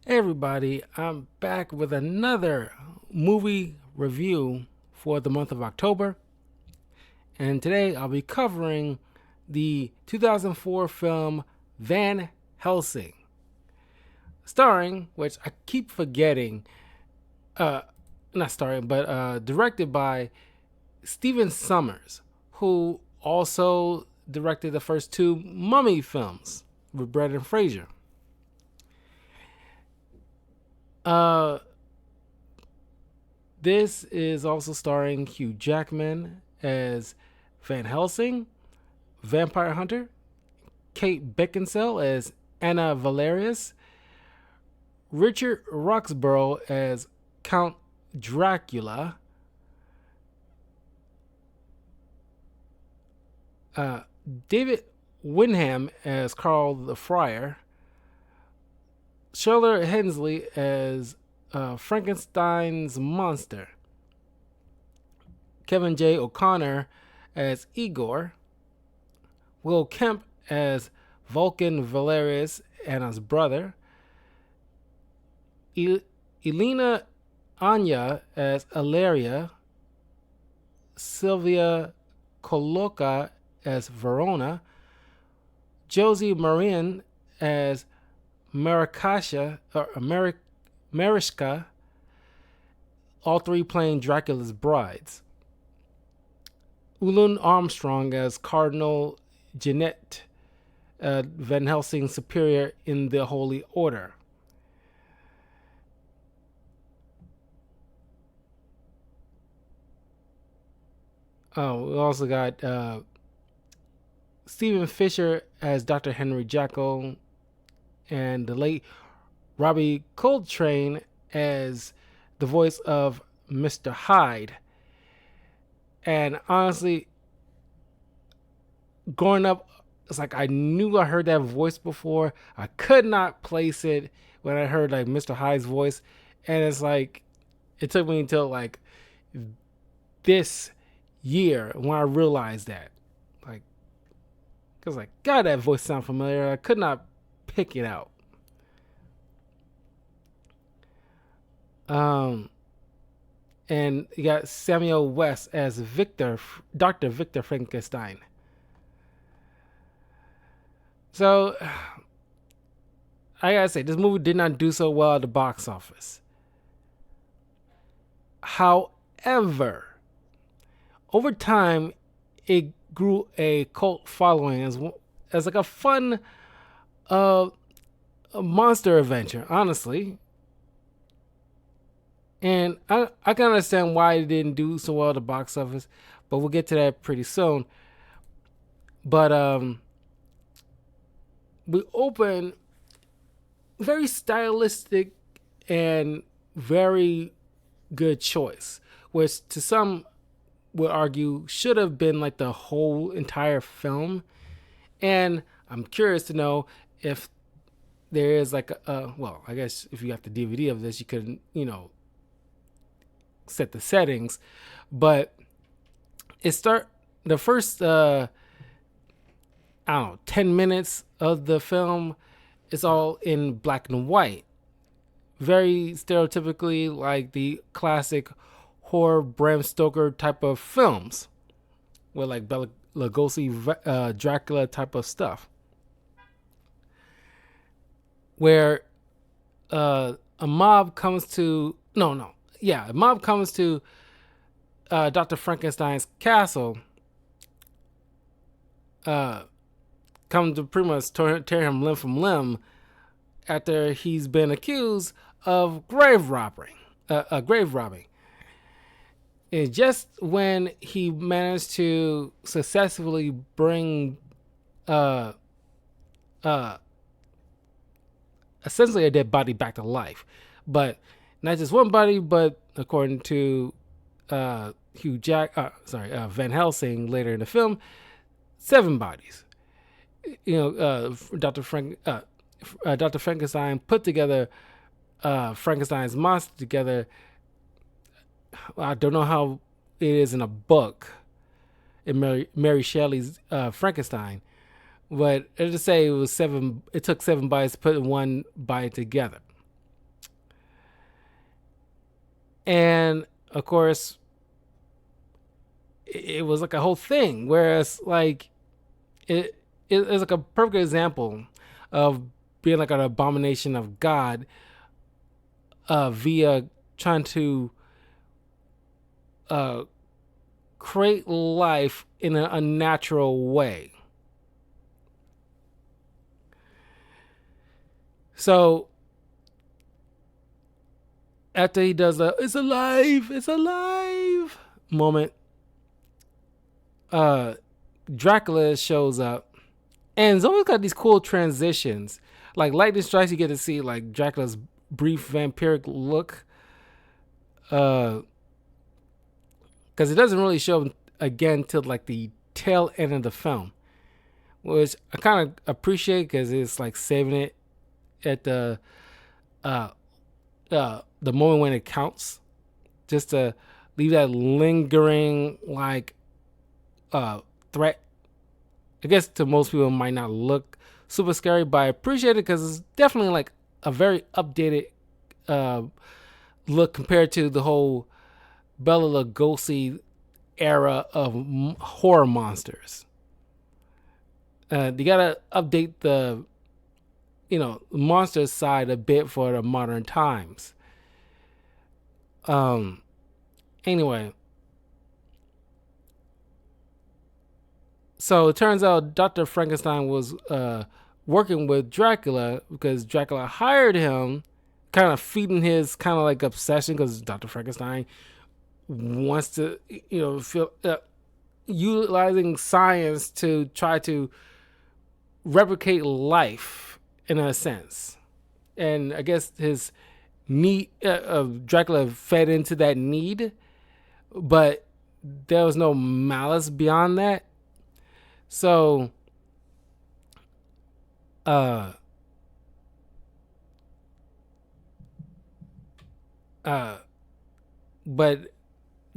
Hey everybody, I'm back with another movie review for the month of October, and today I'll be covering the 2004 film Van Helsing, starring, which I keep forgetting, uh, not starring, but directed by Stephen Sommers, who also directed the first two Mummy films with Brendan Fraser. Uh, This is also starring Hugh Jackman as Van Helsing, Vampire Hunter, Kate Beckinsale as Anna Valerius, Richard Roxburgh as Count Dracula, uh, David Wyndham as Carl the Friar, Charlotte Hensley as Frankenstein's monster, Kevin J. O'Connor as Igor, Will Kemp as Vulcan Valerius and his brother, Elena Anya as Ilaria, Sylvia Coloca as Verona, Josie Marin as Mariska, all three playing Dracula's brides. Ulun Armstrong as Cardinal Jeanette, Van Helsing's superior in the Holy Order. Oh, we also got Stephen Fisher as Dr. Henry Jekyll, and the late Robbie Coltrane as the voice of Mr. Hyde. And honestly, growing up, it's like I knew I heard that voice before. I could not place it when I heard like Mr. Hyde's voice. And it's like, it took me until like this year when I realized that. Like, because like, God, that voice sound familiar. I could not pick it out. Um, and you got Samuel West as Dr. Victor Frankenstein. So, I gotta say, this movie did not do so well at the box office. However, over time, it grew a cult following as like a fun uh, monster adventure, honestly. And I can understand why it didn't do so well at the box office, but we'll get to that pretty soon. But we open very stylistic and very good choice, which to some would argue should have been like the whole entire film. And I'm curious to know if there is like well, I guess if you have the DVD of this, you could, set the settings, but the first I don't know 10 minutes of the film is all in black and white, very stereotypically like the classic horror Bram Stoker type of films with like Bela Lugosi Dracula type of stuff, where a mob comes to a mob comes to Dr. Frankenstein's castle, come to pretty much tear him limb from limb after he's been accused of grave robbing. Grave robbing. And just when he managed to successfully bring uh, uh, essentially a dead body back to life, but not just one body, but according to Van Helsing later in the film, 7 bodies. Dr. Frankenstein put together Frankenstein's monster together. I don't know how it is in a book, in Mary Shelley's Frankenstein, but let's just say it was 7. It took 7 bodies to put one body together. And of course, it was like a whole thing. Whereas like it's like a perfect example of being like an abomination of God via trying to uh, create life in an unnatural way. So after he does the it's alive moment, Dracula shows up, and it's always got these cool transitions. Like Lightning Strikes, you get to see like Dracula's brief vampiric look, because it doesn't really show again till like the tail end of the film, which I kind of appreciate because it's like saving it at uh, the moment when it counts, just to leave that lingering like threat. I guess to most people it might not look super scary, but I appreciate it because it's definitely like a very updated look compared to the whole Bela Lugosi era of horror monsters. You gotta update the monster side a bit for the modern times. Anyway, so it turns out Dr. Frankenstein was working with Dracula because Dracula hired him, kind of feeding his kind of like obsession, because Dr. Frankenstein wants to feel utilizing science to try to replicate life in a sense. And I guess his need of Dracula fed into that need, but there was no malice beyond that. So but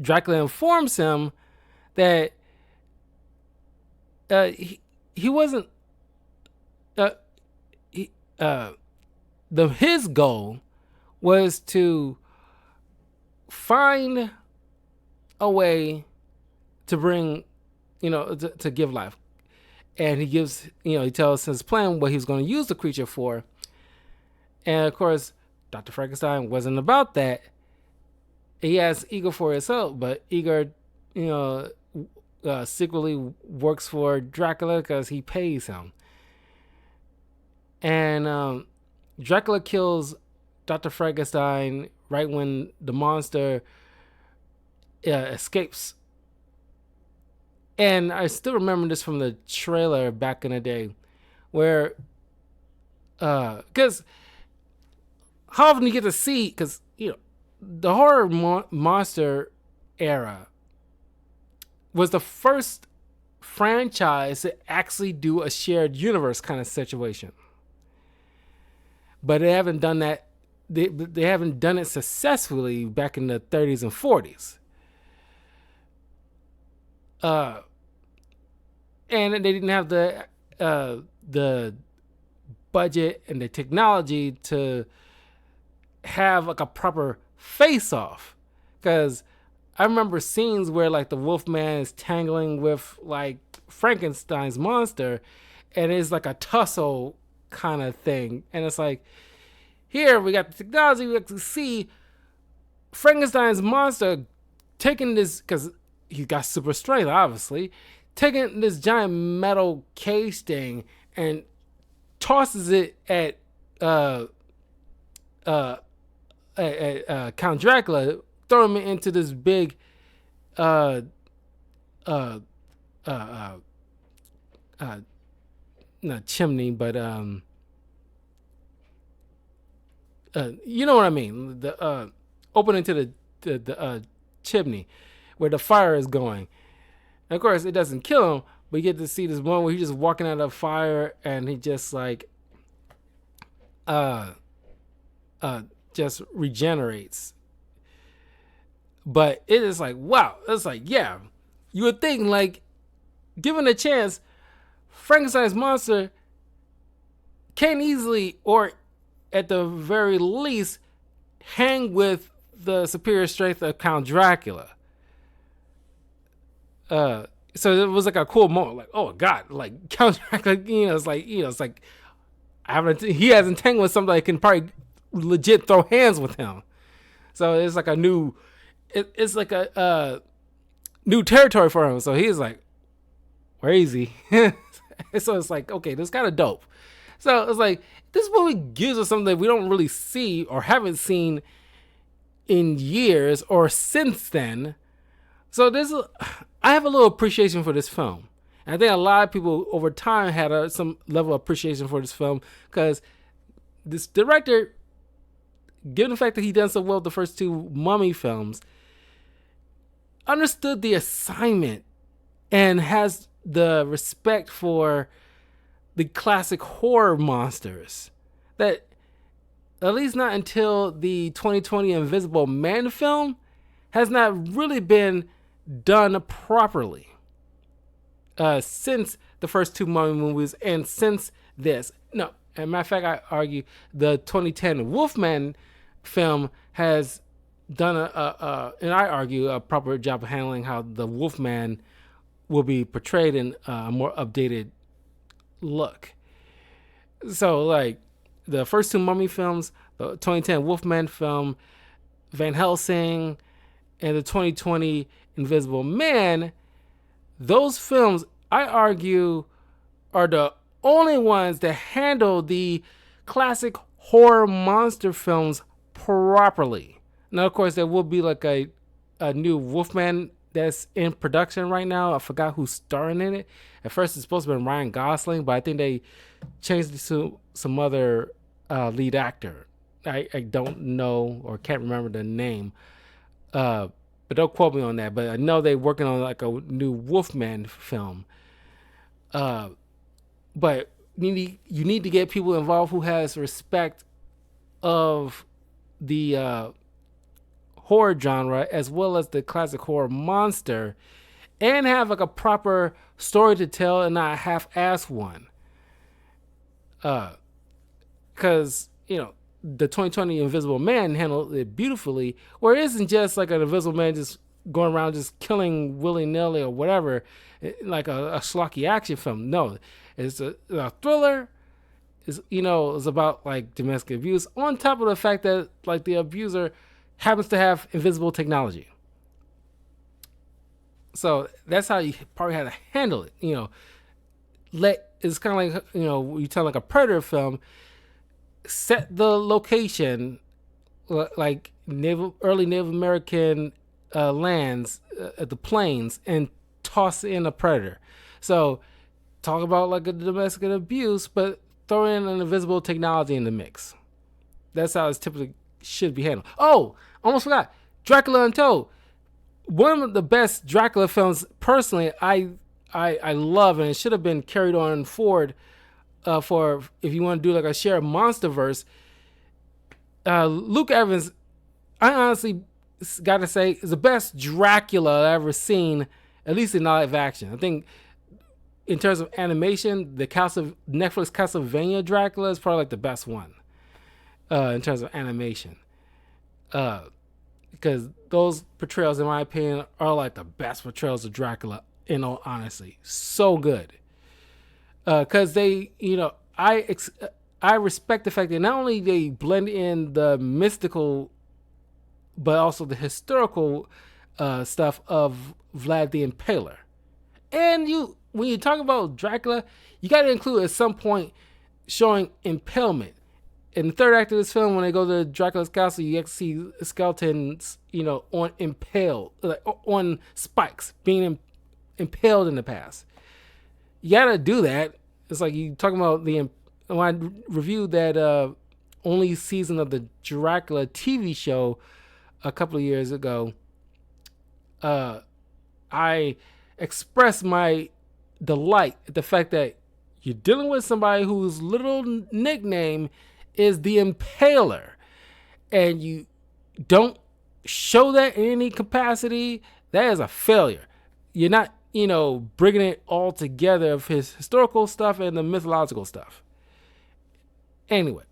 Dracula informs him that he wasn't his goal was to find a way to bring to give life. And he gives he tells his plan what he's going to use the creature for. And of course Dr. Frankenstein wasn't about that. He asked Igor for his help, but Igor secretly works for Dracula because he pays him. And Dracula kills Dr. Frankenstein right when the monster escapes. And I still remember this from the trailer back in the day, where because how often you get to see, because the horror monster era was the first franchise to actually do a shared universe kind of situation. But they haven't done that. They haven't done it successfully back in the 30s and 40s. And they didn't have the budget and the technology to have like a proper face-off. Because I remember scenes where like the Wolfman is tangling with like Frankenstein's monster, and it's like a tussle kind of thing. And it's like, here we got the technology, we have to see Frankenstein's monster taking this, because he got super strength obviously, taking this giant metal cage thing and tosses it at Count Dracula, throwing him into this big not chimney, but you know what I mean, the opening to the chimney where the fire is going. And of course it doesn't kill him, but you get to see this one where he's just walking out of fire and he just like just regenerates. But it is like, wow, it's like, yeah, you would think like, given a chance, Frankenstein's monster can easily, or at the very least, hang with the superior strength of Count Dracula. So it was like a cool moment, like, oh God, like Count Dracula, it's like he has entangled with somebody that can probably legit throw hands with him. So it's like it's like a new territory for him. So he's like, where is he? So it's like, okay, this is kind of dope. So it's like, this movie gives us something that we don't really see or haven't seen in years or since then. So I have a little appreciation for this film. And I think a lot of people over time had some level of appreciation for this film because this director, given the fact that he done so well with the first two Mummy films, understood the assignment and has the respect for the classic horror monsters that, at least not until the 2020 Invisible Man film, has not really been done properly since the first two Mummy movies and since this. No, as a matter of fact, I argue the 2010 Wolfman film has done and I argue a proper job of handling how the Wolfman will be portrayed in a more updated look. So like the first two Mummy films, the 2010 Wolfman film, Van Helsing, and the 2020 Invisible Man, those films, I argue, are the only ones that handle the classic horror monster films properly. Now, of course, there will be like a new Wolfman that's in production right now. I forgot who's starring in it. At first, it's supposed to be Ryan Gosling, but I think they changed it to some other lead actor. I don't know or can't remember the name. But don't quote me on that. But I know they're working on like a new Wolfman film. But you need to get people involved who has respect of the horror genre as well as the classic horror monster, and have like a proper story to tell and not a half-ass one. Because the 2020 Invisible Man handled it beautifully, where it isn't just like an Invisible Man just going around just killing willy-nilly or whatever, like a schlocky action film. No, it's a thriller. It's about like domestic abuse, on top of the fact that like the abuser happens to have invisible technology. So that's how you probably have to handle it. It's kind of like you tell like a Predator film, set the location like early Native American lands at the plains and toss in a predator. So talk about like a domestic abuse, but throw in an invisible technology in the mix. That's how it's typically should be handled. Oh, almost forgot. Dracula Untold. One of the best Dracula films, personally, I love, and it should have been carried on forward for if you want to do like a shared MonsterVerse. Luke Evans, I honestly got to say, is the best Dracula I've ever seen, at least in live action. I think in terms of animation, the Netflix Castlevania Dracula is probably like the best one in terms of animation. Because those portrayals, in my opinion, are like the best portrayals of Dracula, in all honesty. So good. Because they, I respect the fact that not only they blend in the mystical, but also the historical stuff of Vlad the Impaler. And when you talk about Dracula, you got to include at some point showing impalement. In the third act of this film, when they go to Dracula's castle, you actually see skeletons, on spikes, being impaled in the past. You gotta do that. It's like you talking about when I reviewed that only season of the Dracula TV show a couple of years ago. I expressed my delight at the fact that you're dealing with somebody whose little nickname is the Impaler, and you don't show that in any capacity. That is a failure. You're not, bringing it all together of his historical stuff and the mythological stuff. Anyway,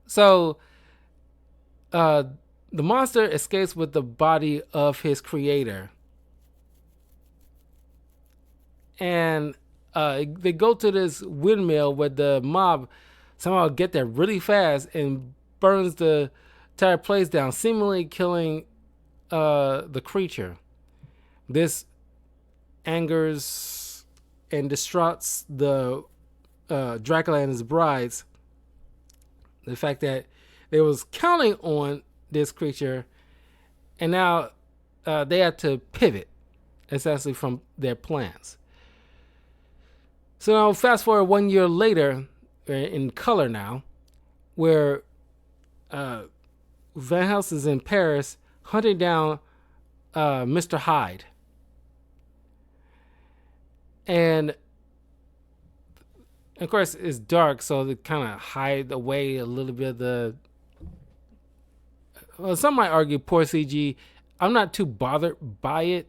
so The monster escapes with the body of his creator, and they go to this windmill where the mob somehow get there really fast and burns the entire place down, seemingly killing the creature. This angers and distraughts the Dracula and his brides. The fact that they was counting on this creature, and now they had to pivot essentially from their plans. So now fast forward 1 year later, in color now, where Van Helsing is in Paris hunting down Mr. Hyde. And of course it's dark, so they kind of hide away a little bit of the, well, some might argue poor CG. I'm not too bothered by it,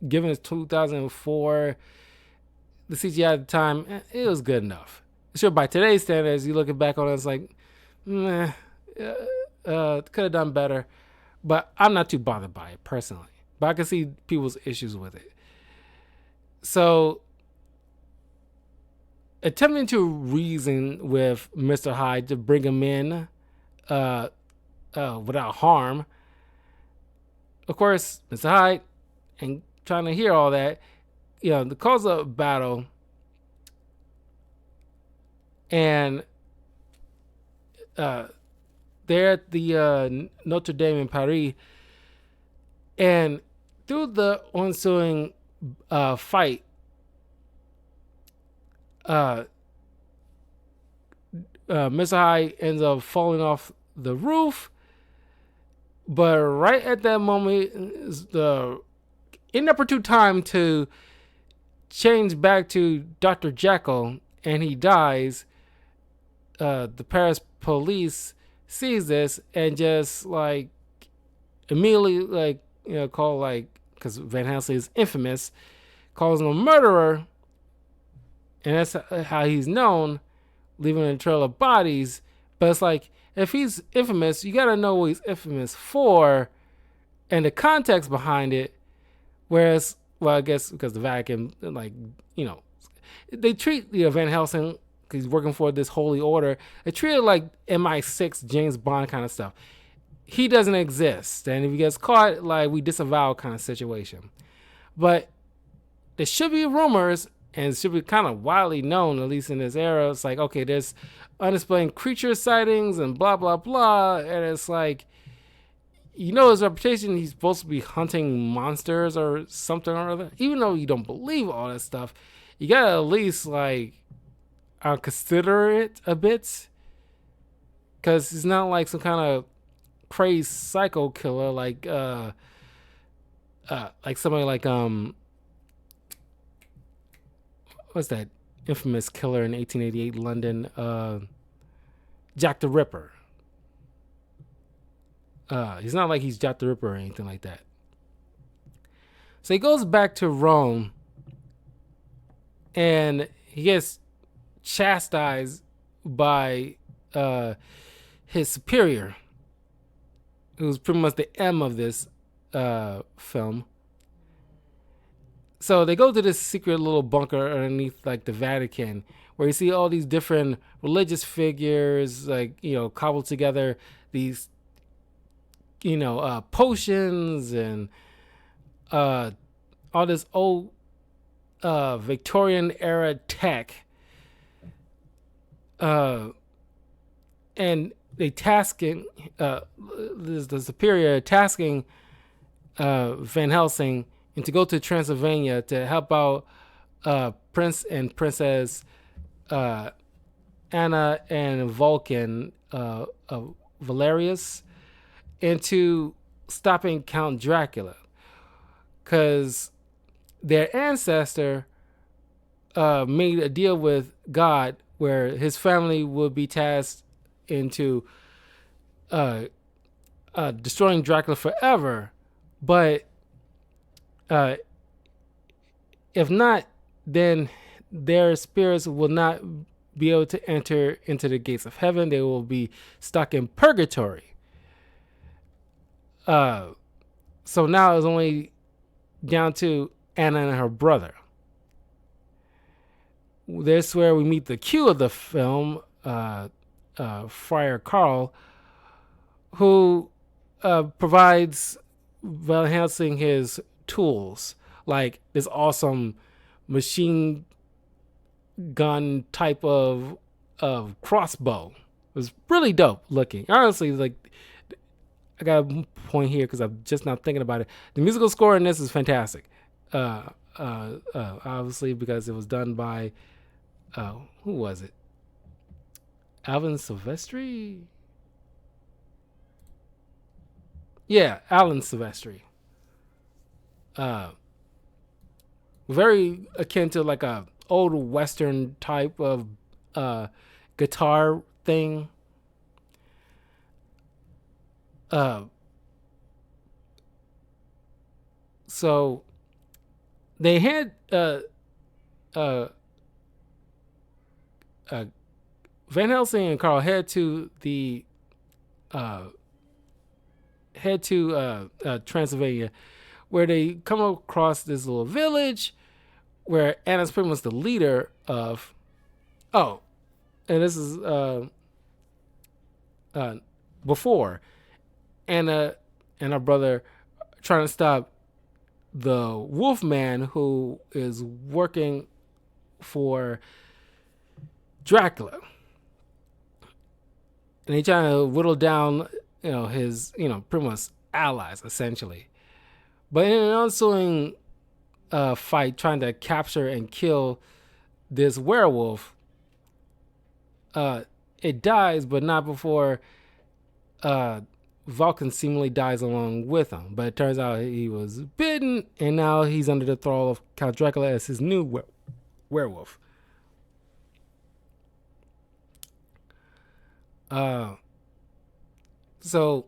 given it's 2004. The CGI at the time, it was good enough. Sure, by today's standards, you looking back on it, it's like, could have done better. But I'm not too bothered by it personally. But I can see people's issues with it. So, attempting to reason with Mr. Hyde to bring him in without harm. Of course, Mr. Hyde, and trying to hear all that, the cause of battle, and they're at the Notre Dame in Paris, and through the ensuing fight, Mr. Hyde ends up falling off the roof, but right at that moment is the inopportune time to change back to Dr. Jekyll, and he dies. The Paris police sees this and just immediately call, because Van Helsing is infamous, calls him a murderer, and that's how he's known, leaving a trail of bodies. But it's if he's infamous, you gotta know what he's infamous for and the context behind it. Whereas, well, I guess because the Vatican, they treat Van Helsing, because he's working for this holy order, they treat it like MI6, James Bond kind of stuff. He doesn't exist, and if he gets caught, we disavow kind of situation. But there should be rumors, and it should be kind of widely known, at least in this era. It's okay, there's unexplained creature sightings and blah blah blah, and it's his reputation, he's supposed to be hunting monsters or something or other. Even though you don't believe all that stuff, you gotta at least consider it a bit, because it's not some kind of crazed psycho killer like somebody what's that infamous killer in 1888 London, Jack the Ripper. He's not like he's Jack the Ripper or anything like that. So he goes back to Rome, and he gets chastised by his superior, who's pretty much the M of this film. So they go to this secret little bunker underneath the Vatican, where you see all these different religious figures cobbled together, these potions and all this old Victorian era tech, and they tasking the superior tasking Van Helsing and to go to Transylvania to help out Prince and Princess Anna and Vulcan Valerius into stopping Count Dracula, because their ancestor made a deal with God where his family would be tasked into destroying Dracula forever, but if not, then their spirits will not be able to enter into the gates of heaven. They will be stuck in purgatory. Uh, so now it's only down to Anna and her brother. This is where we meet the Q of the film, Friar Carl, who provides Van Helsing his tools, like this awesome machine gun type of crossbow. It was really dope looking. Honestly, like, I got a point here because I'm just not thinking about it. The musical score in this is fantastic. Obviously because it was done by who was it? Alvin Silvestri? Yeah, Alan Silvestri. Very akin to like a old Western type of guitar thing. So they had Van Helsing and Carl head to Transylvania, where they come across this little village where Anna's pretty much the leader of. Oh, and this is before Anna and her brother trying to stop the Wolfman who is working for Dracula, and they trying to whittle down, his, pretty much allies essentially. But in an ensuing fight, trying to capture and kill this werewolf, it dies, but not before Vulcan seemingly dies along with him. But it turns out he was bitten, and now he's under the thrall of Count Dracula as his new werewolf. So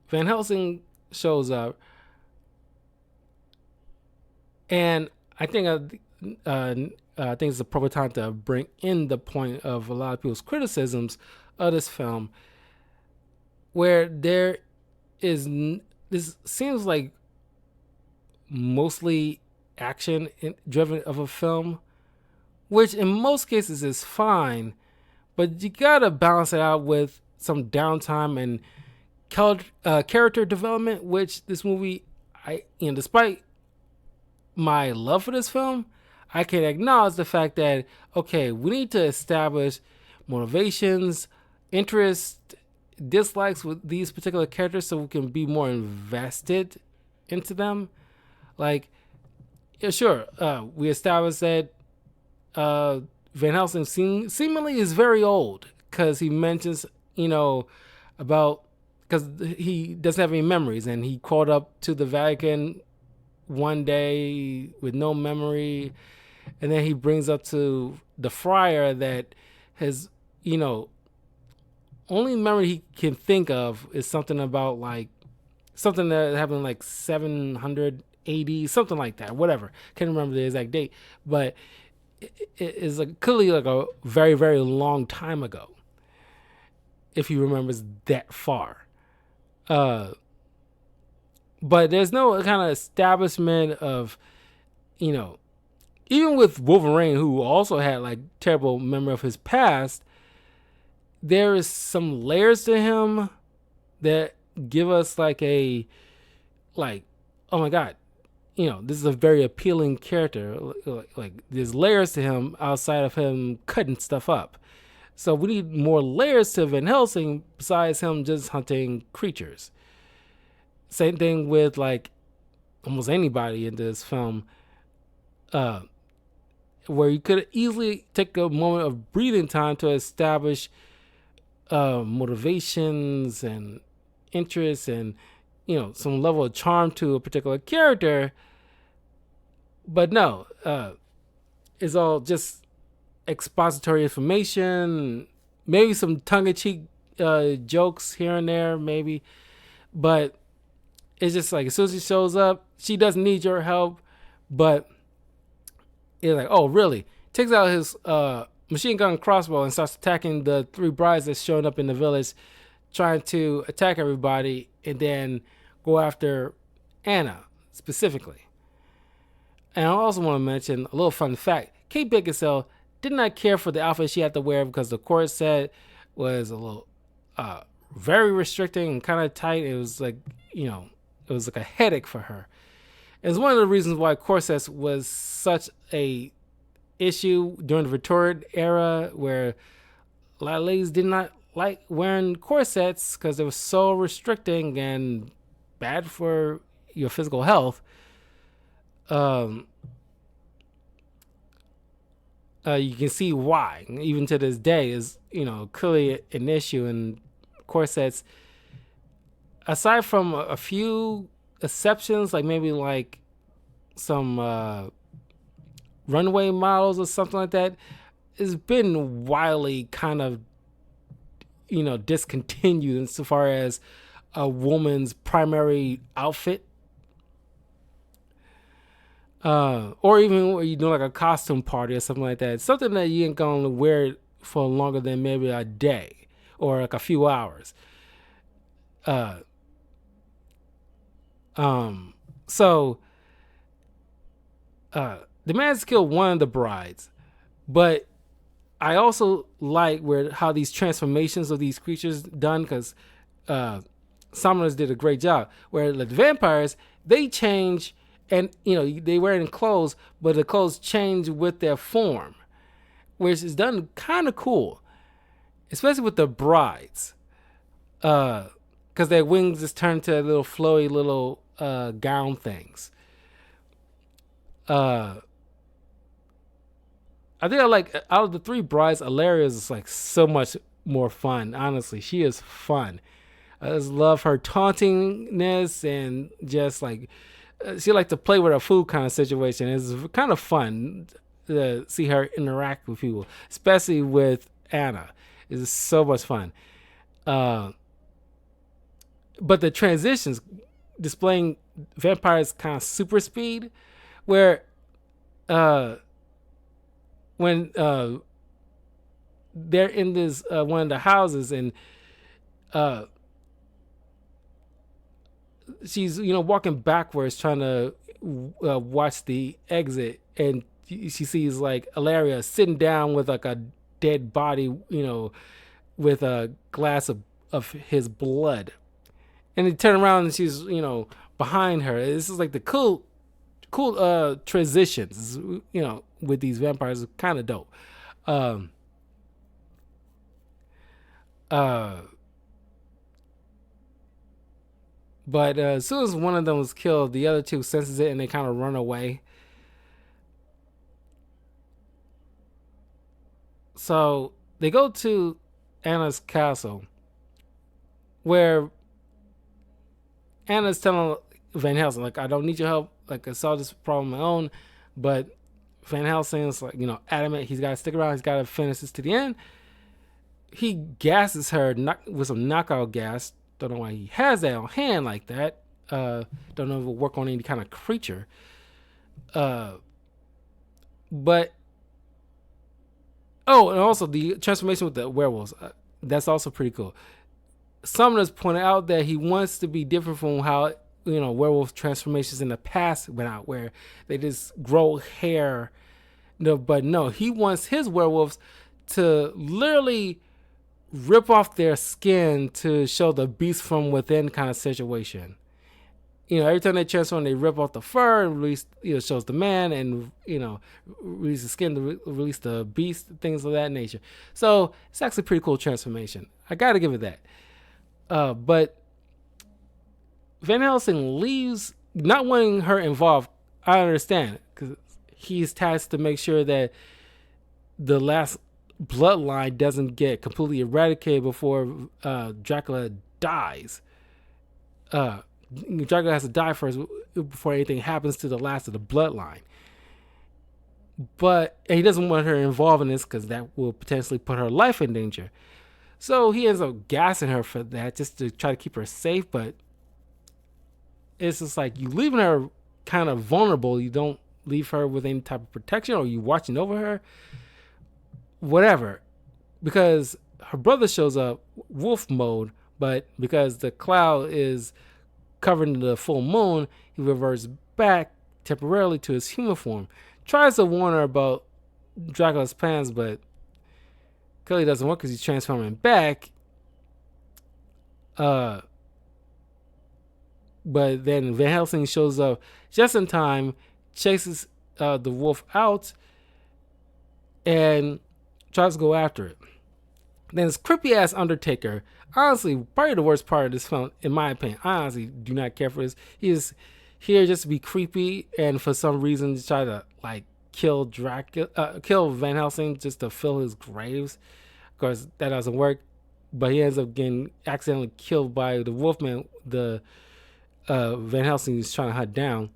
Van Helsing shows up, and I think I think it's the proper time to bring in the point of a lot of people's criticisms of this film, where there is this seems like mostly action driven of a film, which in most cases is fine, but you gotta balance it out with some downtime and character development, which this movie, despite my love for this film, I can acknowledge the fact that, okay, we need to establish motivations, interests, dislikes with these particular characters so we can be more invested into them. Like, yeah, sure, we established that Van Helsing seemingly is very old, because he mentions, about, because he doesn't have any memories, and he crawled up to the Vatican one day with no memory, and then he brings up to the friar that his, only memory he can think of is something about like something that happened like 780, something like that, whatever. Can't remember the exact date, but it is clearly like a very, very long time ago, if he remembers that far. But there's no kind of establishment of, even with Wolverine, who also had like terrible memory of his past, there is some layers to him that give us like oh my God, this is a very appealing character. Like there's layers to him outside of him cutting stuff up. So we need more layers to Van Helsing besides him just hunting creatures. Same thing with like almost anybody in this film, where you could easily take a moment of breathing time to establish motivations and interests and some level of charm to a particular character. But no, it's all just expository information, maybe some tongue-in-cheek jokes here and there, maybe, but it's just like as soon as she shows up, she doesn't need your help, but it's like, oh really? Takes out his machine gun crossbow and starts attacking the three brides that's showing up in the village, trying to attack everybody and then go after Anna specifically. And I also want to mention a little fun fact. Kate Beckinsale did not care for the outfit she had to wear because the corset was a little very restricting and kind of tight. It was like, it was like a headache for her. It's one of the reasons why corsets was such a issue during the Victorian era, where a lot of ladies did not like wearing corsets because they were so restricting and bad for your physical health. You can see why, even to this day, is clearly an issue. And corsets, aside from a few exceptions, like maybe like some runway models or something like that, has been widely kind of discontinued insofar as a woman's primary outfit. Or even where you do like a costume party or something like that. Something that you ain't gonna wear for longer than maybe a day or like a few hours. So the man killed one of the brides, but I also like how these transformations of these creatures done, because Summoners did a great job. Where the vampires, they change. And, they wearing clothes, but the clothes change with their form, which is done kind of cool, especially with the brides, because their wings just turn to little flowy little gown things. I think I like, out of the three brides, Illyria is like so much more fun. Honestly, she is fun. I just love her tauntingness and just like, she likes to play with her food kind of situation. It's kind of fun to see her interact with people, especially with Anna. It's so much fun. But the transitions, displaying vampires' kind of super speed, where when they're in this one of the houses and she's walking backwards trying to watch the exit, and she sees like Illyria sitting down with like a dead body, with a glass of his blood, and they turn around and she's behind her. This is like the cool transitions, with these vampires. Kind of dope. But as soon as one of them was killed, the other two senses it and they kind of run away. So they go to Anna's castle, where Anna's telling Van Helsing, like, I don't need your help. Like, I solved this problem on my own. But Van Helsing is like, adamant. He's got to stick around. He's got to finish this to the end. He gasses her with some knockout gas. Don't know why he has that on hand like that. Don't know if it will work on any kind of creature. But and also the transformation with the werewolves. That's also pretty cool. Summoners pointed out that he wants to be different from how werewolf transformations in the past went out, where they just grow hair. But no, he wants his werewolves to literally rip off their skin to show the beast from within kind of situation. Every time they transform, they rip off the fur and release, shows the man, and release the skin to release the beast, things of that nature. So it's actually a pretty cool transformation. I got to give it that. But Van Helsing leaves, not wanting her involved. I understand, because he's tasked to make sure that the last bloodline doesn't get completely eradicated before Dracula dies. Dracula has to die first before anything happens to the last of the bloodline. But he doesn't want her involved in this because that will potentially put her life in danger. So he ends up gassing her for that, just to try to keep her safe. But it's just like, you leaving her kind of vulnerable. You don't leave her with any type of protection, or you watching over her. Whatever. Because her brother shows up, wolf mode, but because the cloud is covering the full moon, he reverts back temporarily to his human form. Tries to warn her about Dracula's plans, but clearly doesn't work because he's transforming back. Uh, but then Van Helsing shows up just in time, chases the wolf out, and tries to go after it. Then this creepy ass Undertaker, honestly, probably the worst part of this film, in my opinion. I honestly do not care for this. He is here just to be creepy, and for some reason, just try to like kill kill Van Helsing just to fill his graves. Of course, that doesn't work. But he ends up getting accidentally killed by the Wolfman. The Van Helsing is trying to hunt down.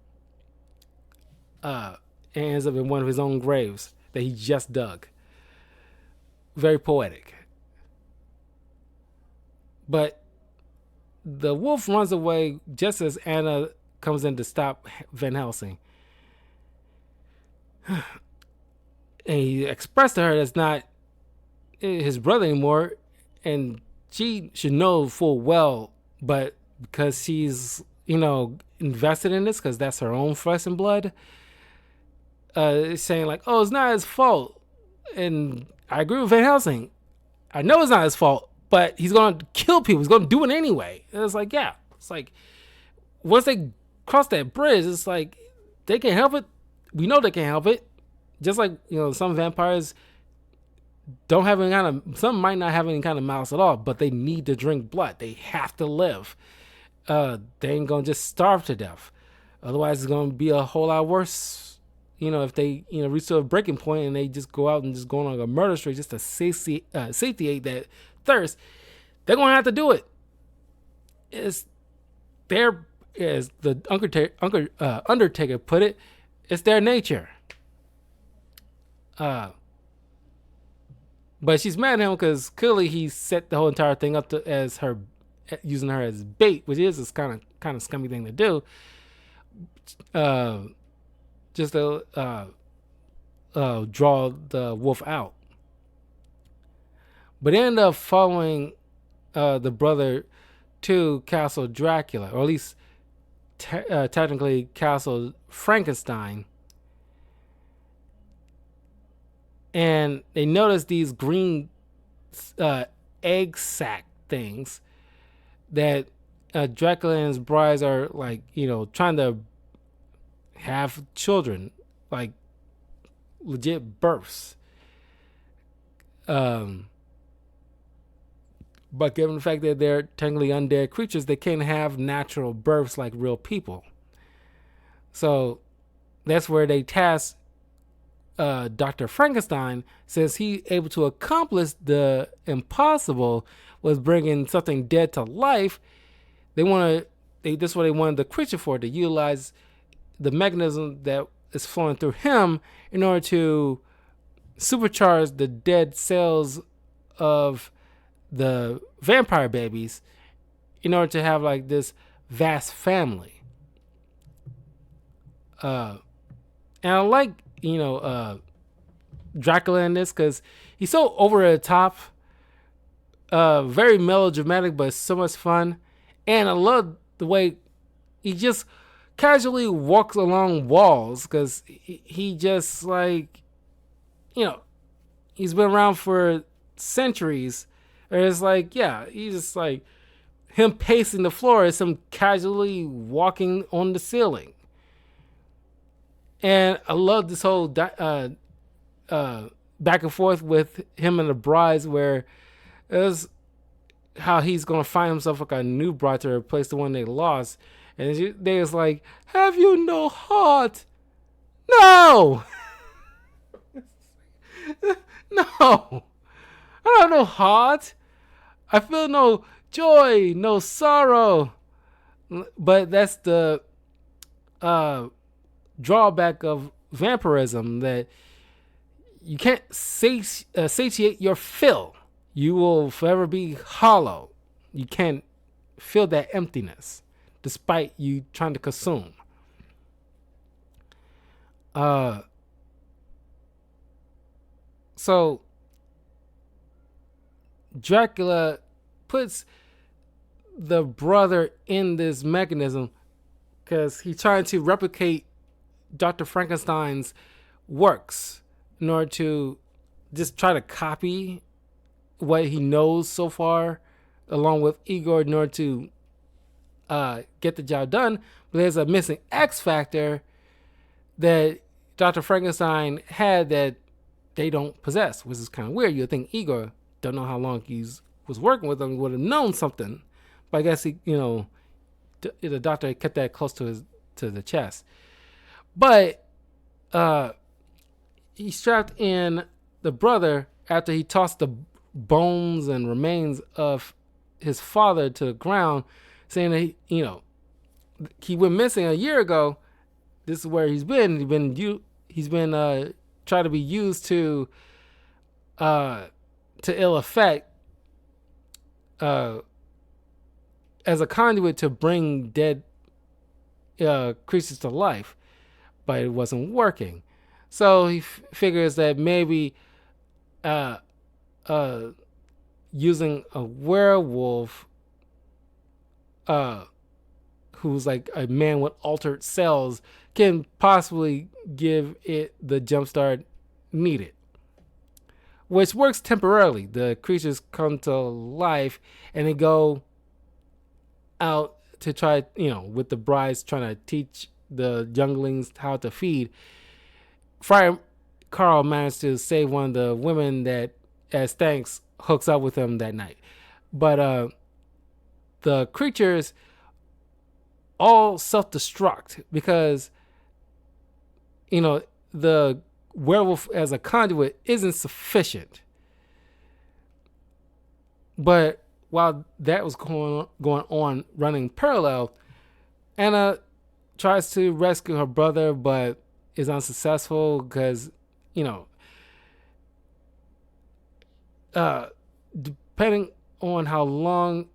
And ends up in one of his own graves that he just dug. Very poetic. But the wolf runs away just as Anna comes in to stop Van Helsing. And he expressed to her that's not his brother anymore, and she should know full well, but because she's, invested in this because that's her own flesh and blood, saying like, oh, it's not his fault. And I agree with Van Helsing. I know it's not his fault, but he's going to kill people. He's going to do it anyway. And it's like, yeah. It's like, once they cross that bridge, it's like, they can't help it. We know they can't help it. Just like, some vampires don't have any kind of, some might not have any kind of malice at all, but they need to drink blood. They have to live. They ain't going to just starve to death. Otherwise, it's going to be a whole lot worse. If they, reach to a breaking point and they just go out and just go on a murder streak just to satiate that thirst, they're going to have to do it. It's their, as the Undertaker put it, it's their nature. But she's mad at him because clearly he set the whole entire thing up as her, using her as bait, which is this kind of scummy thing to do. Just to draw the wolf out. But they end up following the brother to Castle Dracula, or at least technically Castle Frankenstein. And they notice these green egg sac things that Dracula and his brides are like, trying to have children, like legit births. But given the fact that they're technically undead creatures, they can't have natural births like real people. So that's where they task Dr. Frankenstein, since he's able to accomplish the impossible, was bringing something dead to life. This is what they wanted the creature for, to utilize the mechanism that is flowing through him in order to supercharge the dead cells of the vampire babies in order to have like this vast family. And I like, Dracula in this because he's so over the top, very melodramatic, but so much fun. And I love the way he just casually walks along walls because he just like, he's been around for centuries. Or it's like, yeah, he's just like, him pacing the floor is him casually walking on the ceiling. And I love this whole back and forth with him and the brides, where it's how he's going to find himself like a new bride to replace the one they lost. And they was like, have you no heart? No! No! I don't have no heart. I feel no joy, no sorrow. But that's the drawback of vampirism, that you can't satiate your fill. You will forever be hollow. You can't feel that emptiness despite you trying to consume. So Dracula puts the brother in this mechanism because he's trying to replicate Dr. Frankenstein's works in order to just try to copy what he knows so far, along with Igor, in order to get the job done. But there's a missing X factor that Dr. Frankenstein had that they don't possess, which is kind of weird. You'd think Igor, don't know how long he's was working with him, would have known something. But I guess he, the doctor kept that close to the chest. But he strapped in the brother after he tossed the bones and remains of his father to the ground, saying that he went missing a year ago. This is where he's been. He's been trying to be used to ill effect as a conduit to bring dead creatures to life, but it wasn't working. So he figures that maybe using a werewolf who's like a man with altered cells can possibly give it the jumpstart needed, which works temporarily. The creatures come to life and they go out to try, with the brides trying to teach the younglings how to feed. Friar Carl managed to save one of the women that, as thanks, hooks up with him that night. But the creatures all self-destruct because, the werewolf as a conduit isn't sufficient. But while that was going on, running parallel, Anna tries to rescue her brother, but is unsuccessful because, depending on how long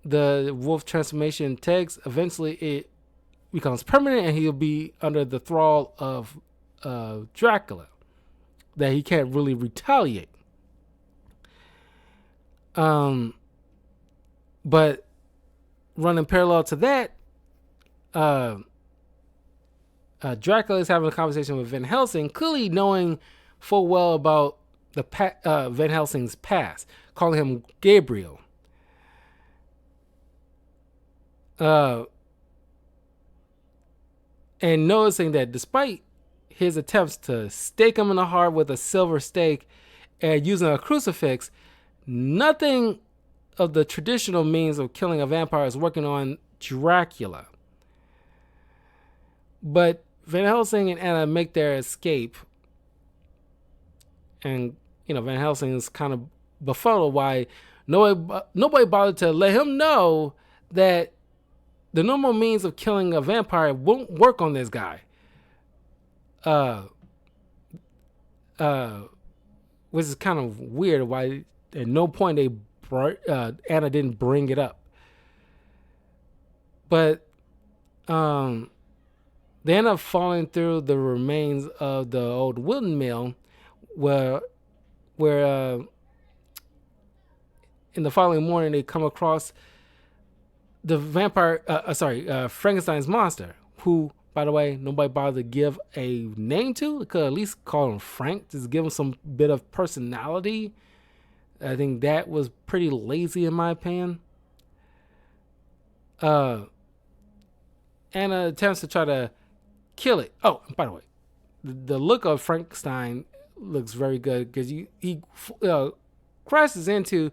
the wolf transformation takes, eventually it becomes permanent and he'll be under the thrall of Dracula, that he can't really retaliate. But running parallel to that, Dracula is having a conversation with Van Helsing, clearly knowing full well about the Van Helsing's past, calling him Gabriel. And noticing that despite his attempts to stake him in the heart with a silver stake and using a crucifix, nothing of the traditional means of killing a vampire is working on Dracula. But Van Helsing and Anna make their escape, and Van Helsing is kind of befuddled why nobody bothered to let him know that the normal means of killing a vampire won't work on this guy. Which is kind of weird. Why at no point Anna didn't bring it up. But they end up falling through the remains of the old wooden mill, where in the following morning they come across the Frankenstein's monster, who, by the way, nobody bothered to give a name to. They could at least call him Frank, just give him some bit of personality. I think that was pretty lazy in my opinion. Anna attempts to try to kill it. Oh, by the way, the look of Frankenstein looks very good because he crashes into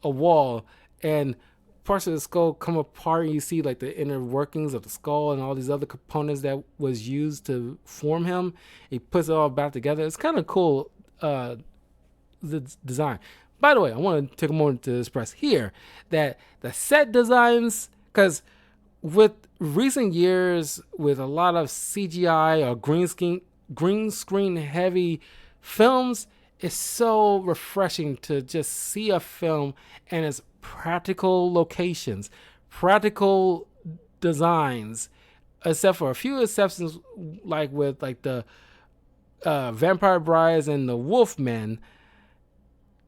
a wall and parts of the skull come apart, and you see like the inner workings of the skull and all these other components that was used to form him. He puts it all back together. It's kind of cool, the design. By the way, I want to take a moment to express here that the set designs, because with recent years, with a lot of CGI or green screen heavy films, it's so refreshing to just see a film and its practical locations, practical designs, except for a few exceptions, like with the Vampire Brides and the Wolfmen.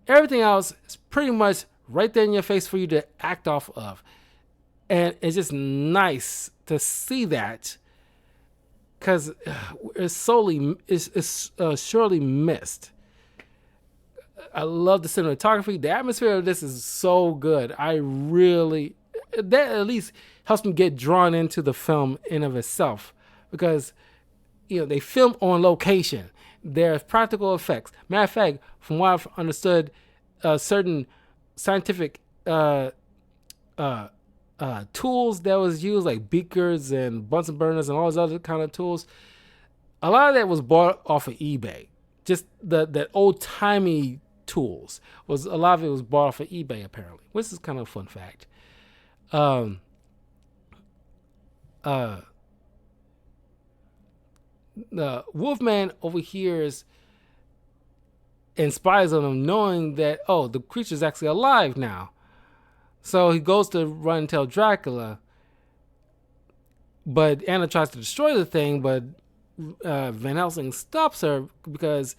Everything else is pretty much right there in your face for you to act off of. And it's just nice to see that because it's surely missed. I love the cinematography. The atmosphere of this is so good. I really, that at least helps me get drawn into the film in of itself, because they film on location. There's practical effects. Matter of fact, from what I've understood, certain scientific tools that was used, like beakers and Bunsen burners and all those other kind of tools, a lot of that was bought off of eBay. Just that old timey tools, was a lot of it was bought off of eBay apparently, which is kind of a fun fact. The Wolfman overhears and spies on him, knowing that the creature's actually alive now. So he goes to run and tell Dracula, but Anna tries to destroy the thing, but Van Helsing stops her because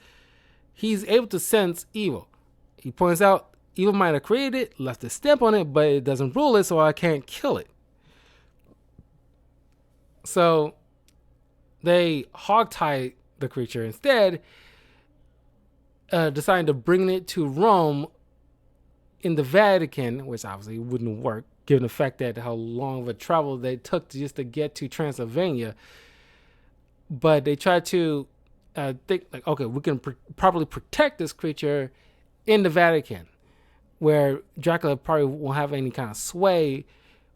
he's able to sense evil. He points out evil might have created it, left a stamp on it, but it doesn't rule it, so I can't kill it. So they hogtie the creature instead, deciding to bring it to Rome in the Vatican, which obviously wouldn't work given the fact that how long of a travel they took just to get to Transylvania. But they tried to think like, okay, we can properly protect this creature in the Vatican, where Dracula probably won't have any kind of sway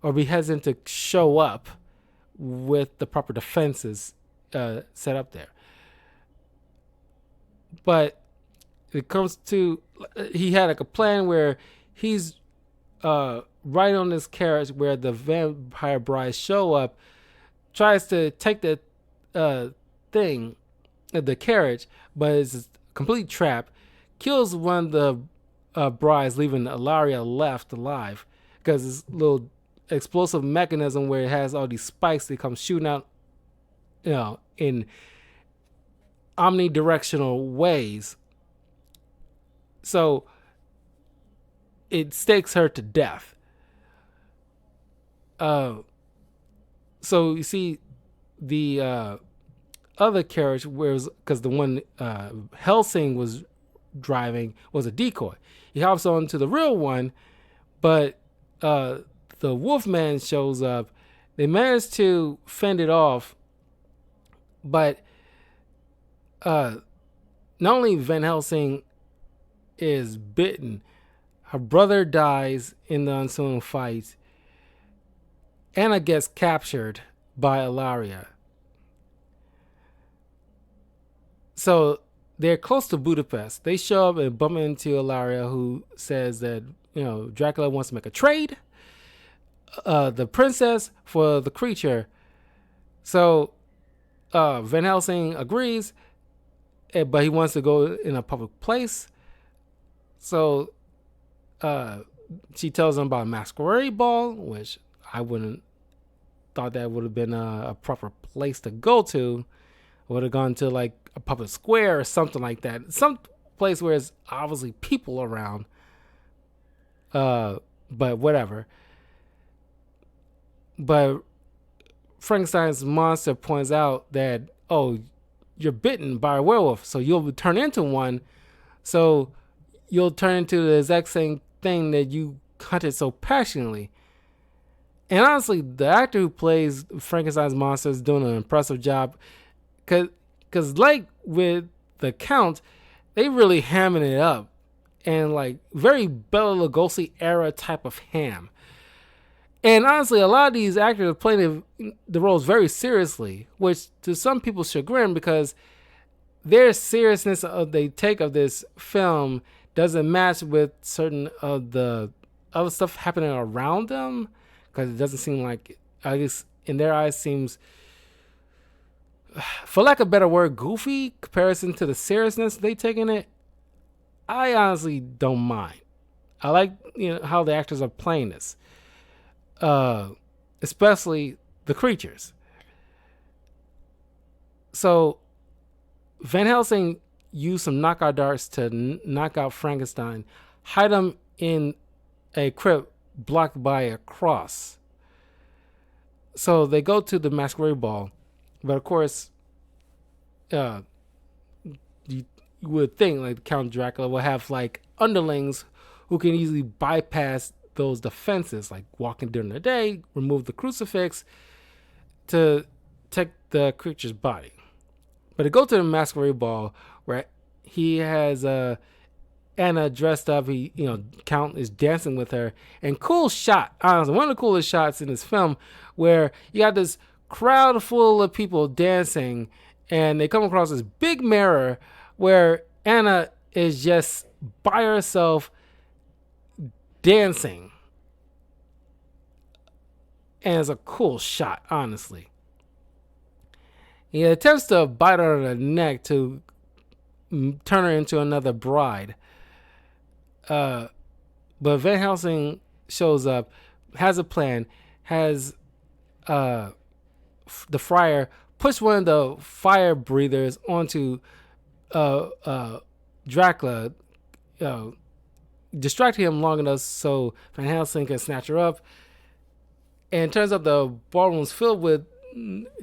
or be hesitant to show up with the proper defenses set up there. But it comes to, he had like a plan where he's right on this carriage where the vampire brides show up, tries to take the thing, the carriage, but it's a complete trap, kills one of the brides, leaving Ilaria left alive, because this little explosive mechanism where it has all these spikes that come shooting out, in omnidirectional ways. So it stakes her to death. So you see the other carriage, because the one Helsing was driving was a decoy. He hops onto the real one, but the Wolfman shows up. They manage to fend it off, but not only Van Helsing is bitten, her brother dies in the ensuing fight. Anna gets captured by Ilaria. So they're close to Budapest. They show up and bump into Ilaria, who says that Dracula wants to make a trade, the princess for the creature. So Van Helsing agrees, but he wants to go in a public place. So she tells him about a masquerade ball, which I wouldn't thought that would have been a proper place to go to. I would have gone to like a public square or something like that. Some place where there's obviously people around. But whatever. But Frankenstein's monster points out that, you're bitten by a werewolf, so you'll turn into one. So you'll turn into the exact same thing that you hunted so passionately. And honestly, the actor who plays Frankenstein's monster is doing an impressive job. Because like with the Count, they really hamming it up. And like very Bela Lugosi era type of ham. And honestly, a lot of these actors are playing the roles very seriously, which to some people's chagrin, because their seriousness they take of this film doesn't match with certain of the other stuff happening around them, because it doesn't seem like, at least in their eyes, seems, for lack of a better word, goofy comparison to the seriousness they take in it. I honestly don't mind. I like how the actors are playing this. Especially the creatures. So Van Helsing used some knockout darts to knock out Frankenstein, hide him in a crypt blocked by a cross. So they go to the masquerade ball, but of course, uh, you would think like Count Dracula will have like underlings who can easily bypass those defenses, like walking during the day, remove the crucifix to take the creature's body. But they go to the masquerade ball where he has Anna dressed up. Count is dancing with her, and cool shot. Honestly, one of the coolest shots in this film, where you got this crowd full of people dancing, and they come across this big mirror where Anna is just by herself dancing, and it's a cool shot, honestly. He attempts to bite her on the neck to turn her into another bride. But Van Helsing shows up, has a plan, has the friar push one of the fire breathers onto Dracula, distracting him long enough so Van Helsing can snatch her up. And it turns out the ballroom's filled with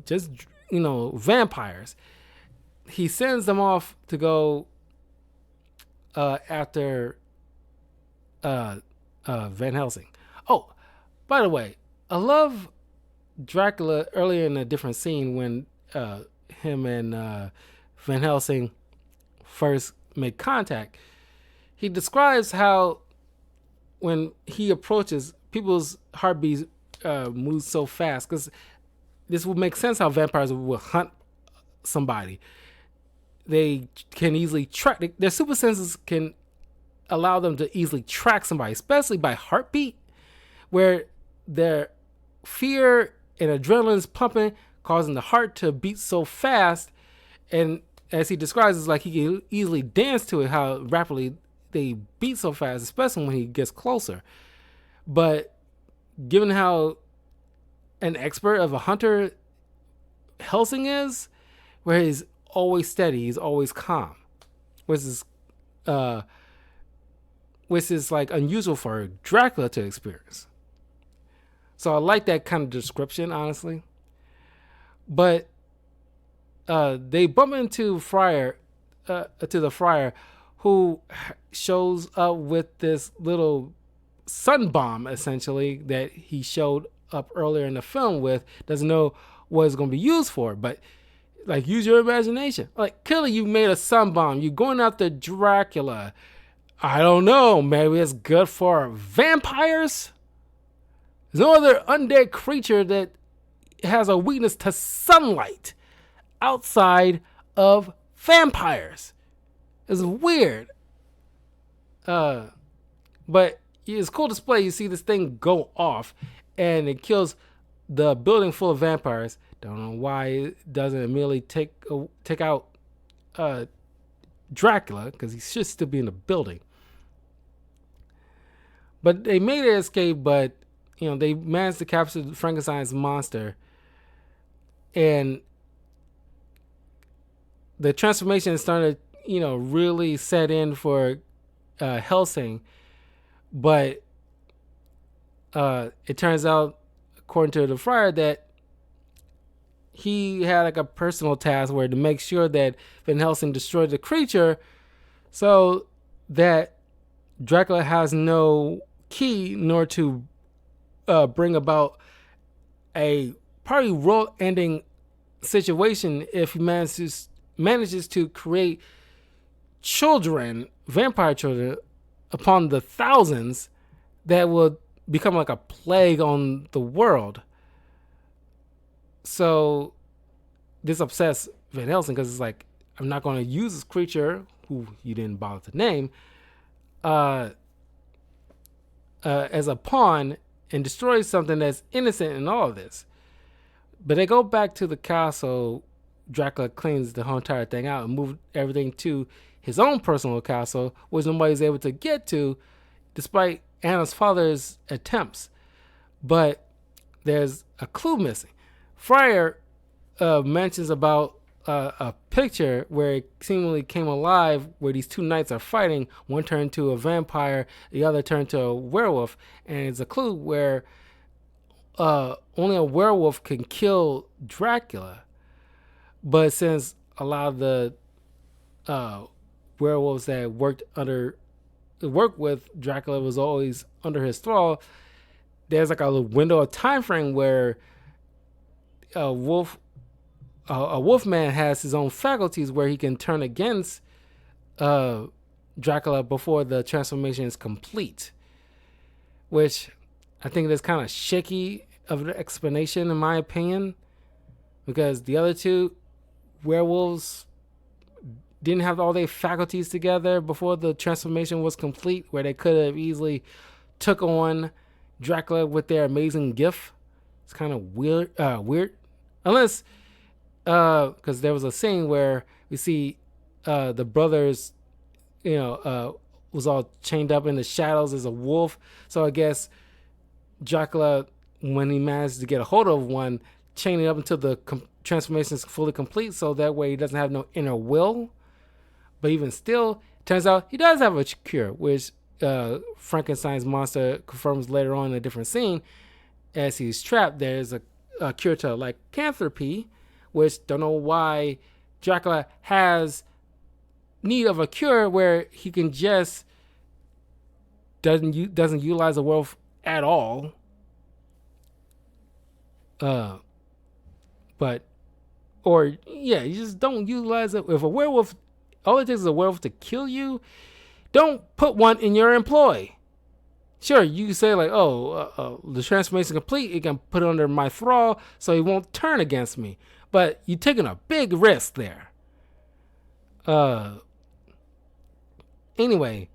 just, vampires. He sends them off to go after Van Helsing. Oh, by the way, I love Dracula earlier in a different scene when him and Van Helsing first make contact. He describes how when he approaches, people's heartbeats move so fast, because this would make sense how vampires will hunt somebody. They can easily track, their super senses can allow them to easily track somebody, especially by heartbeat, where their fear and adrenaline is pumping, causing the heart to beat so fast. And as he describes, it's like he can easily dance to it, how rapidly they beat so fast, especially when he gets closer. But given how an expert of a hunter Helsing is, where he's always steady, he's always calm, which is like unusual for Dracula to experience. So I like that kind of description, honestly. But they bump into the friar, who shows up with this little sun bomb, essentially, that he showed up earlier in the film with. Doesn't know what it's going to be used for, but like, use your imagination. Like, clearly you made a sun bomb. You're going after Dracula. I don't know. Maybe it's good for vampires. There's no other undead creature that has a weakness to sunlight outside of vampires. It's weird. But it's cool display. You see this thing go off, and it kills the building full of vampires. Don't know why it doesn't immediately take out Dracula, because he should still be in the building. But they made their escape, but they managed to capture Frankenstein's monster, and the transformation started, really set in for Helsing. But it turns out, according to the friar, that he had like a personal task where to make sure that Van Helsing destroyed the creature, so that Dracula has no key nor to bring about a probably world-ending situation if he manages to create children, vampire children, upon the thousands, that will become like a plague on the world. So this upsets Van Helsing, because it's like, I'm not going to use this creature, who you didn't bother to name, as a pawn and destroy something that's innocent in all of this. But they go back to the castle. Dracula cleans the whole entire thing out and moves everything to his own personal castle, which nobody's able to get to, despite Anna's father's attempts. But there's a clue missing. Friar mentions about a picture where it seemingly came alive, where these two knights are fighting. One turned to a vampire, the other turned to a werewolf, and it's a clue where only a werewolf can kill Dracula, but since a lot of the uh, werewolves that worked with Dracula was always under his thrall, there's like a window of time frame where a wolf man has his own faculties where he can turn against uh, Dracula before the transformation is complete, which I think is kind of shaky of an explanation in my opinion, because the other two werewolves didn't have all their faculties together before the transformation was complete, where they could have easily took on Dracula with their amazing gift. It's kind of weird, unless because there was a scene where we see the brothers, was all chained up in the shadows as a wolf. So I guess Dracula, when he managed to get a hold of one, chained it up until the transformation is fully complete, so that way he doesn't have no inner will. But even still, turns out he does have a cure, which Frankenstein's monster confirms later on in a different scene. As he's trapped, there's a cure to lycanthropy, which don't know why Dracula has need of a cure where he can just doesn't utilize the werewolf at all. But or yeah, you just don't utilize it. If a werewolf, all it takes is a werewolf to kill you, don't put one in your employ. Sure, you can say like, the transformation complete, you can put it under my thrall so he won't turn against me. But you're taking a big risk there. Anyway,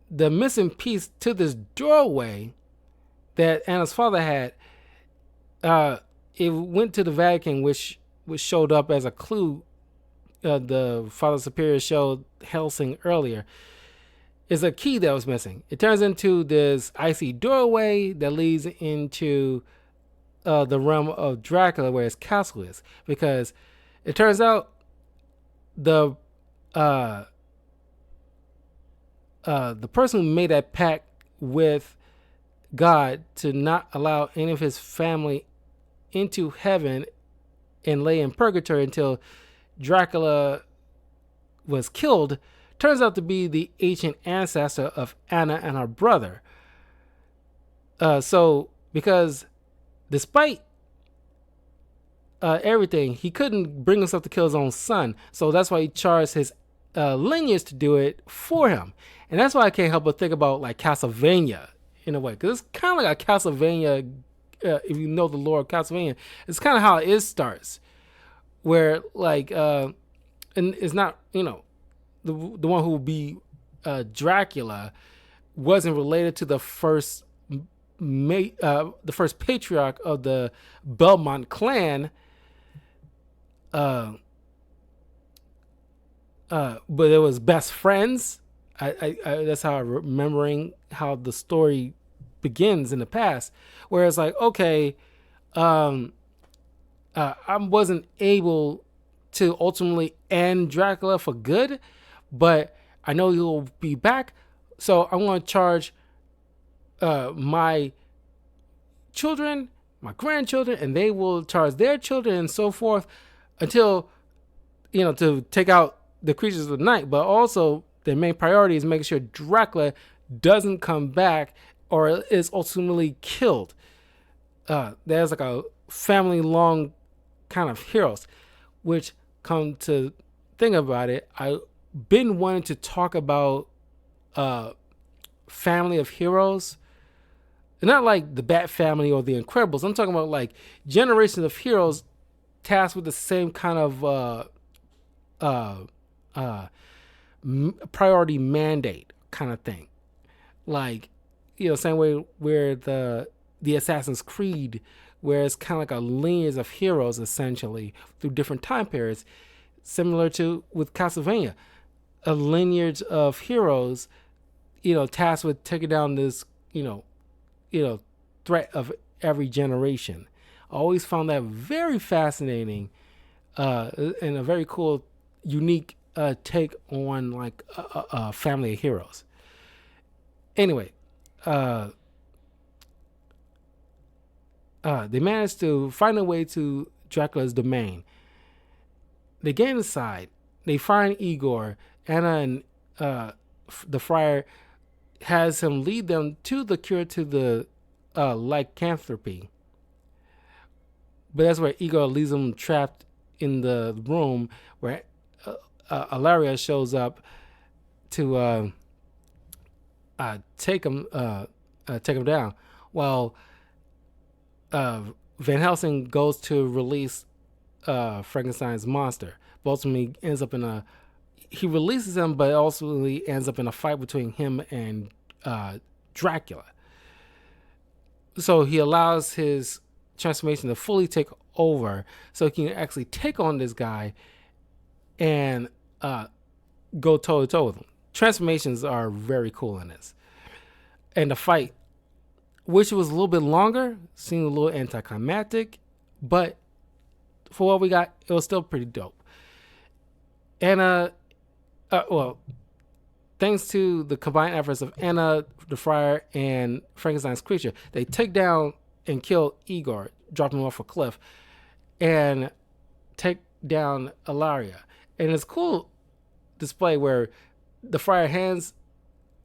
the missing piece to this doorway that Anna's father had, it went to the Vatican, which showed up as a clue. The Father Superior showed Helsing earlier. Is a key that was missing. It turns into this icy doorway that leads into the realm of Dracula, where his castle is. Because it turns out the person who made that pact with God to not allow any of his family into heaven and lay in purgatory until Dracula was killed, turns out to be the ancient ancestor of Anna and her brother. So because despite everything, he couldn't bring himself to kill his own son. So that's why he charged his lineage to do it for him. And that's why I can't help but think about like Castlevania in a way. Because it's kind of like a Castlevania, if you know the lore of Castlevania, it's kind of how it starts. Where like, and it's not, the one who will be Dracula wasn't related to the first patriarch of the Belmont clan, but it was best friends. I that's how I'm remembering how the story begins in the past, where it's like, okay, I wasn't able to ultimately end Dracula for good, but I know he'll be back, so I'm going to charge my children, my grandchildren, and they will charge their children and so forth until, to take out the creatures of the night. But also their main priority is making sure Dracula doesn't come back or is ultimately killed. There's like a family long kind of heroes, which come to think about it, I've been wanting to talk about family of heroes. Not like the Bat Family or the Incredibles. I'm talking about like generations of heroes tasked with the same kind of priority mandate kind of thing. Like, same way where the Assassin's Creed, where it's kind of like a lineage of heroes essentially through different time periods, similar to with Castlevania, a lineage of heroes, tasked with taking down this, threat of every generation. I always found that very fascinating and a very cool, unique take on like a family of heroes. Anyway, they manage to find a way to Dracula's domain. They get inside. They find Igor. Anna and the friar has him lead them to the cure to the lycanthropy. But that's where Igor leaves them trapped in the room where Ilaria shows up to take him down. While Van Helsing goes to release Frankenstein's monster. But ultimately ends up he releases him, but also ends up in a fight between him and Dracula. So he allows his transformation to fully take over, so he can actually take on this guy and go toe to toe with him. Transformations are very cool in this, and the fight, which was a little bit longer, seemed a little anticlimactic, but for what we got, it was still pretty dope. And thanks to the combined efforts of Anna, the Friar, and Frankenstein's creature, they take down and kill Igor, drop him off a cliff, and take down Ilaria. And it's a cool display where the Friar hands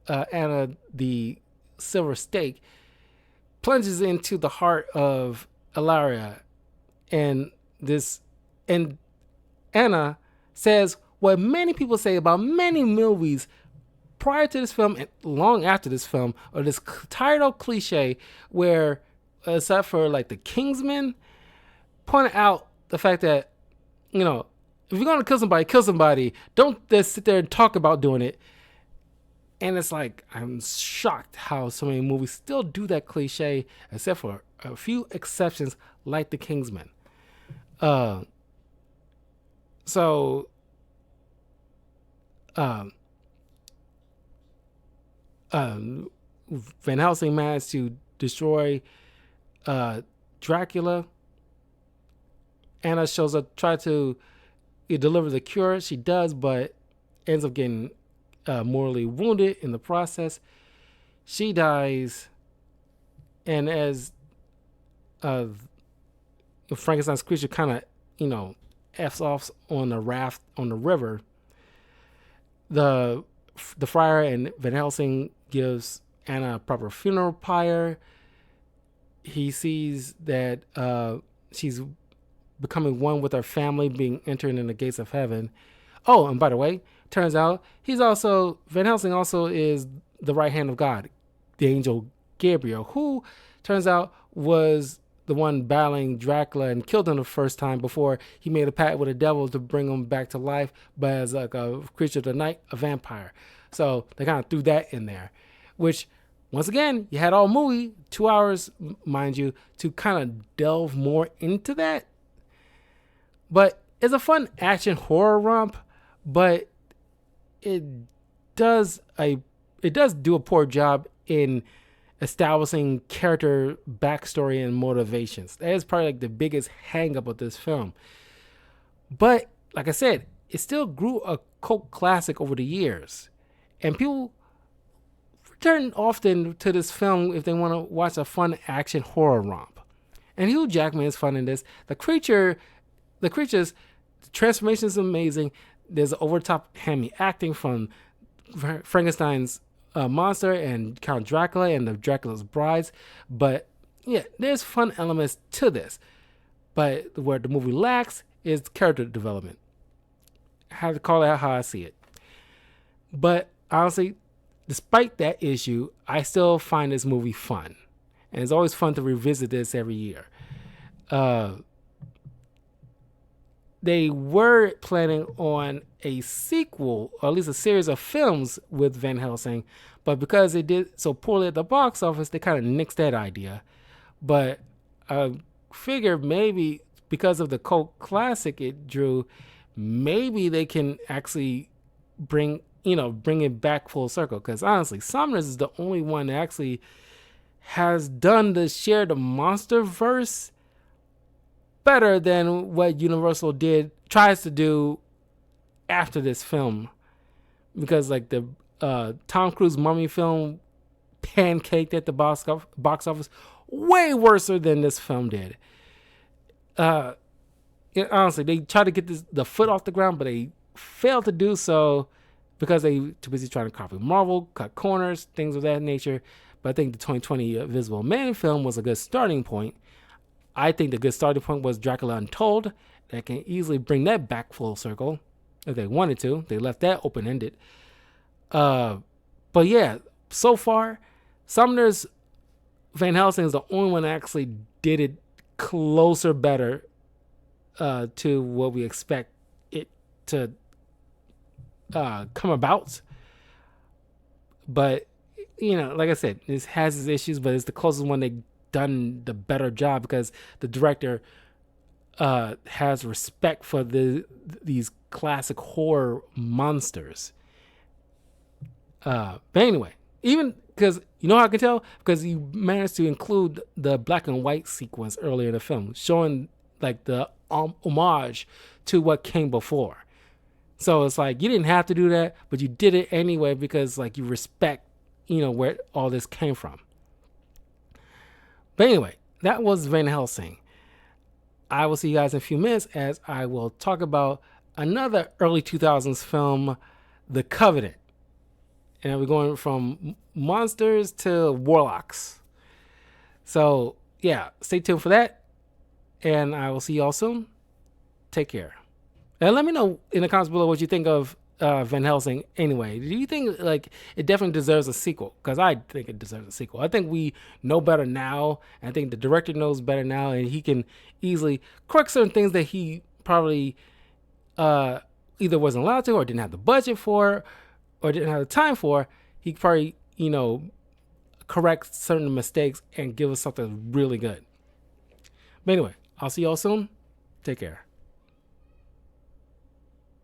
Anna the silver stake, plunges into the heart of Ilaria, and Anna says what many people say about many movies prior to this film and long after this film, or this tired old cliche where, except for like the Kingsman, point out the fact that, if you're going to kill somebody, don't just sit there and talk about doing it. And it's like, I'm shocked how so many movies still do that cliche, except for a few exceptions like the Kingsman. Van Helsing managed to destroy Dracula. Anna shows up, try to deliver the cure. She does, but ends up getting mortally wounded in the process. She dies, and as Frankenstein's creature kind of, F's off on the raft on the river, the friar and Van Helsing gives Anna a proper funeral pyre. He sees that she's becoming one with her family, being entered in the gates of heaven. Oh, and by the way, turns out Van Helsing also is the right hand of God, the angel Gabriel, who turns out was the one battling Dracula and killed him the first time before he made a pact with the devil to bring him back to life, but as like a creature of the night, a vampire. So they kind of threw that in there, which, once again, you had all movie, 2 hours, mind you, to kind of delve more into that. But it's a fun action horror romp, but it does do a poor job in establishing character backstory and motivations. That is probably like the biggest hang up of this film. But like I said, it still grew a cult classic over the years, and people return often to this film if they want to watch a fun action horror romp. And Hugh Jackman is fun in this. The creature's transformation is amazing. There's over-the-top hammy acting from Frankenstein's monster and Count Dracula and the Dracula's brides. But yeah, there's fun elements to this. But where the movie lacks is character development. I have to call it how I see it. But honestly, despite that issue, I still find this movie fun. And it's always fun to revisit this every year. They were planning on a sequel, or at least a series of films with Van Helsing, but because they did so poorly at the box office, they kind of nixed that idea. But I figured maybe because of the cult classic it drew, maybe they can actually bring it back full circle. Because honestly, Summers is the only one that actually has done the shared monster verse better than what Universal tries to do after this film. Because like the Tom Cruise Mummy film pancaked at the box office, way worse than this film did. Honestly, they tried to get the foot off the ground, but they failed to do so because they too busy trying to copy Marvel, cut corners, things of that nature. But I think the 2020 Invisible Man film was a good starting point. I think the good starting point was Dracula Untold. That can easily bring that back full circle if they wanted to. They left that open-ended. But yeah, so far, Sumner's Van Helsing is the only one that actually did it closer, better to what we expect it to come about. But, like I said, this has its issues, but it's the closest one they've done the better job because the director has respect for these classic horror monsters. But anyway, even because how I can tell? Because he managed to include the black and white sequence earlier in the film, showing like the homage to what came before. So it's like you didn't have to do that, but you did it anyway because like you respect, where all this came from. But anyway, that was Van Helsing. I will see you guys in a few minutes as I will talk about another early 2000s film, The Covenant. And we're going from monsters to warlocks. So, yeah, stay tuned for that. And I will see you all soon. Take care. And let me know in the comments below what you think of Van Helsing anyway. Do you think like it definitely deserves a sequel? Because I think it deserves a sequel. I think we know better now. I think the director knows better now. And he can easily correct certain things that he probably either wasn't allowed to or didn't have the budget for or didn't have the time for. He probably, correct certain mistakes and give us something really good. But anyway, I'll see y'all soon. Take care.